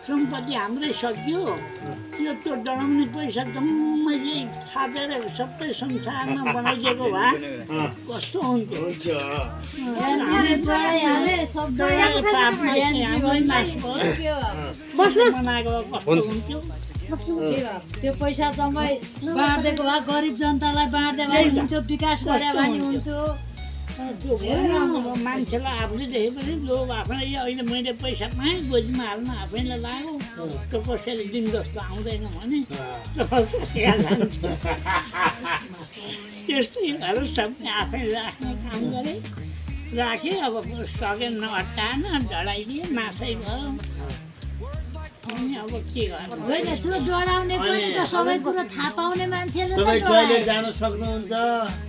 सम्पत्ति हाम्रै सक्यो यो त्यो डराउने पैसा जम्मै छापेर सबै संसारमा बनाइदिएको भए कस्तो हुन्थ्यो त्यो पैसा जम्मै बाँडिदिएको भए गरिब जनतालाई बाँड्दै भए हुन्थ्यो विकास गरे भने हुन्थ्यो मान्छेलाई आफूले देखेपछि लोभ आफैले अहिले मैले पैसा पाएँ गोजीमा हाल्न आफैलाई लाग्यो त्यो कसैले दिन जस्तो आउँदैन भने त्यस्तैहरू सबै आफैले राख्ने काम गरेँ राखेँ अब सकेन नहटाएन ढडाइदिएँ नासै भयो अनि अब के गर्नु होइन त्यो डराउने पनि त सबै कुरो थाहा पाउने मान्छेले तपाईँ टोइलेट जान सक्नुहुन्छ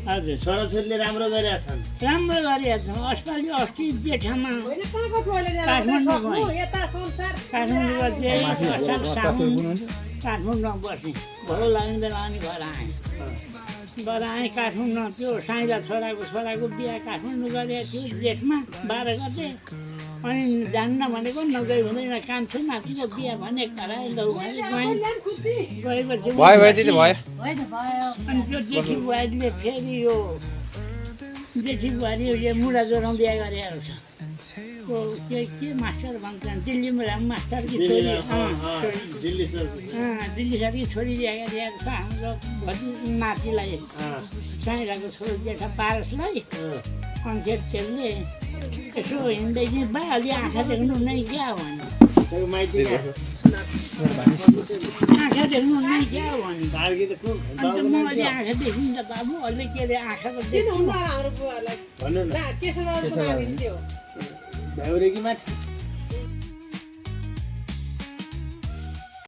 हजुर छोराछोरीले राम्रो गरेका छन् राम्रो गरिरहेको छौँ अस्ति जेठामा काठमाडौँमा बसेँ भलो लाग्ने बेला अनि घर आएँ काठमाडौँमा त्यो साइला छोराको बिहा काठमाडौँ गरेको थियो जेठमा 12 गते अनि जान्न भनेको नगई हुँदैन कान्छो नातिको बिहा भने कराए लौ गएपछि अनि त्यो जेठी बुहारीले फेरि यो जेठी बुहारी यो मुढा जोराउँ बिहा गरेको छ के मास्टर भन्छ दिल्लीमा मास्टरकी छोरी दिल्ली सरकी छोरी बिहा गरिरहेको छ हाम्रो भति नातिलाई साइलाको छोरी जेठा पारसलाई अनि चेलले यसो हिँड्दै चाहिँ बा अलि आँखा देख्नु नै क्या भन्नु आँखा देख्नु नै क्या भन्नु अन्त म अलि आँखा देखिन् त बाबु अलि के अरे आँखाको भन्नु न भ्याउरे कि माथि